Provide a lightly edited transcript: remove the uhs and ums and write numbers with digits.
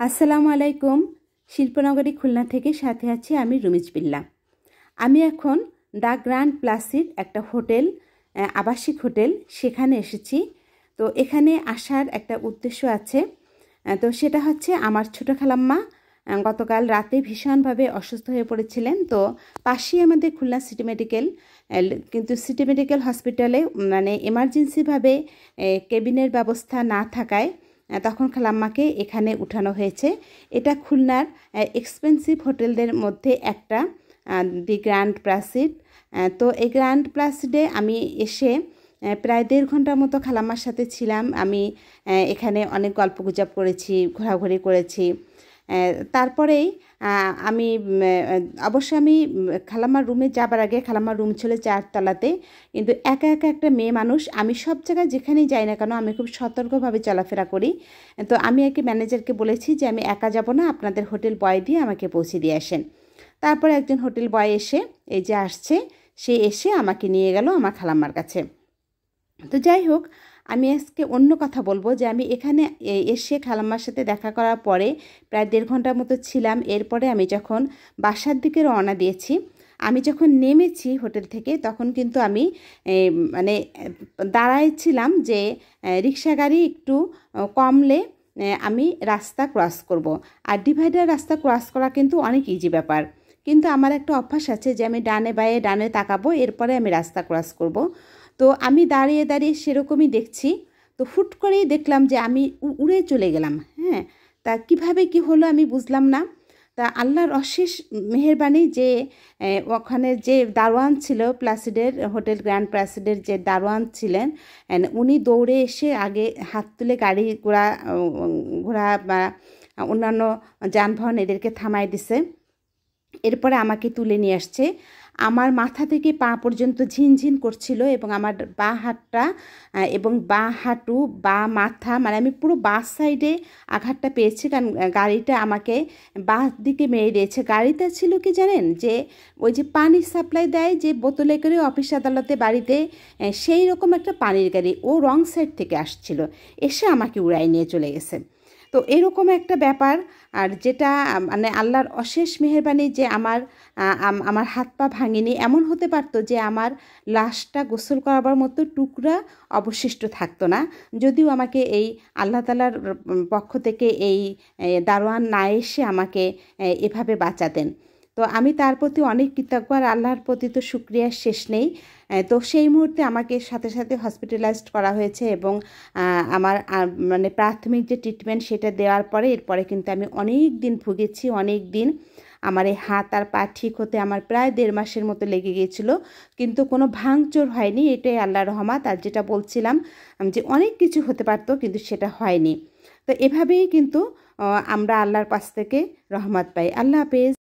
আসসালামু আলাইকুম। শিল্পনগরী খুলনা থেকে সাথে আছি আমি রুমিজ বিল্লা। আমি এখন দ্য গ্র্যান্ড প্লাসিড একটা হোটেল, আবাসিক হোটেল, সেখানে এসেছি। তো এখানে আসার একটা উদ্দেশ্য আছে। তো সেটা হচ্ছে আমার ছোট খালাম্মা গতকাল রাতে ভীষণভাবে অসুস্থ হয়ে পড়েছিলেন। তো পাশেই আমাদের খুলনা সিটি মেডিকেল, কিন্তু সিটি মেডিকেল হসপিটালে মানে এমার্জেন্সিভাবে কেবিনের ব্যবস্থা না থাকায় তখন খালাম্মাকে এখানে উঠানো হয়েছে। এটা খুলনার এক্সপেন্সিভ হোটেলদের মধ্যে একটা, দি গ্র্যান্ড প্লাসিড। তো এই গ্র্যান্ড প্লাসিডে আমি এসে প্রায় 1.5 ঘন্টার মতো খালাম্মার সাথে ছিলাম। আমি এখানে অনেক গল্পগুজব করেছি, ঘোরাঘুরি করেছি। তারপরেই আমি আমি খালাম্মার রুমে যাবার আগে, খালাম্মার রুম ছিল 4 তলাতে, কিন্তু একা একা একটা মেয়ে মানুষ, আমি সব জায়গায় যেখানেই যাই না কেন আমি খুব সতর্কভাবে চলাফেরা করি। তো আমি আর কি ম্যানেজারকে বলেছি যে আমি একা যাব না, আপনাদের হোটেল বয় দিয়ে আমাকে পৌঁছে দিয়ে আসেন। তারপরে একজন হোটেল বয় এসে, এই যে আসছে, সে এসে আমাকে নিয়ে গেল আমার খালাম্মার কাছে। তো যাই হোক, আমি আজকে অন্য কথা বলবো যে আমি এখানে এসে খালাম্মার সাথে দেখা করার পরে প্রায় 1.5 ঘন্টার মতো ছিলাম। এরপরে আমি যখন বাসার দিকে রওনা দিয়েছি, আমি যখন নেমেছি হোটেল থেকে, তখন কিন্তু আমি মানে দাঁড়াইছিলাম যে রিক্সা গাড়ি একটু কমলে আমি রাস্তা ক্রস করব। আর ডিভাইডার রাস্তা ক্রস করা কিন্তু অনেক ইজি ব্যাপার, কিন্তু আমার একটা অভ্যাস আছে যে আমি ডানে তাকাবো, এরপরে আমি রাস্তা ক্রস করব। তো আমি দাঁড়িয়ে দাঁড়িয়ে সেরকমই দেখছি। তো হুট করেই দেখলাম যে আমি উড়ে চলে গেলাম। হ্যাঁ, তা কিভাবে কি হলো আমি বুঝলাম না। তা আল্লাহর অশেষ মেহেরবানি যে ওখানে যে দারোয়ান ছিল, প্লাসিডের হোটেল গ্র্যান্ড প্লাসিডের যে দারোয়ান ছিলেন, উনি দৌড়ে এসে আগে হাত তুলে গাড়ি ঘোড়া বা অন্যান্য যানবাহন এদেরকে থামাই দিছে। এরপরে আমাকে তুলে নিয়ে আসছে। আমার মাথা থেকে পা পর্যন্ত ঝিনঝিন করছিল, এবং আমার বাঁ হাতটা এবং বাঁ হাঁটু, বাঁ মাথা, মানে আমি পুরো বাঁ সাইডে আঘাতটা পেয়েছি, কারণ গাড়িটা আমাকে বাঁ দিকে মেরে দিয়েছে। গাড়িটা ছিল কি জানেন, যে ওই যে পানি সাপ্লাই দেয় যে বোতলে করে অফিস আদালতে বাড়িতে, সেই রকম একটা পানির গাড়ি। ও রং সাইড থেকে আসছিল, এসে আমাকে উড়াই নিয়ে চলে গেছে। তো এরকম একটা ব্যাপার। আর যেটা মানে আল্লাহর অশেষ মেহেরবানি যে আমার হাত পা ভাঙেনি। এমন হতে পারতো যে আমার লাশটা গোসল করাবার মতো টুকরা অবশিষ্ট থাকতো না, যদিও আমাকে এই আল্লাহ তাআলার পক্ষ থেকে এই দারোয়ান না এসে আমাকে এভাবে বাঁচাতেন। তো আমি তার প্রতি অনেক কৃতজ্ঞ, আর আল্লাহর প্রতি তো শুকরিয়ার শেষ নেই। তো সেই মুহূর্তে আমাকে সাথে সাথে হসপিটালাইজড করা হয়েছে, এবং আমার মানে প্রাথমিক যে ট্রিটমেন্ট সেটা দেওয়ার পরে এরপরে কিন্তু আমি অনেক দিন ভুগেছি। অনেক দিন আমার এই হাত আর পা ঠিক হতে আমার প্রায় 1.5 মাসের মতো লেগে গিয়েছিল, কিন্তু কোনো ভাঙচুর হয়নি। এটাই আল্লাহর রহমত। আর যেটা বলছিলাম যে অনেক কিছু হতে পারতো, কিন্তু সেটা হয়নি। তো এভাবেই কিন্তু আমরা আল্লাহর কাছ থেকে রহমত পাই। আল্লাহ হাফেজ।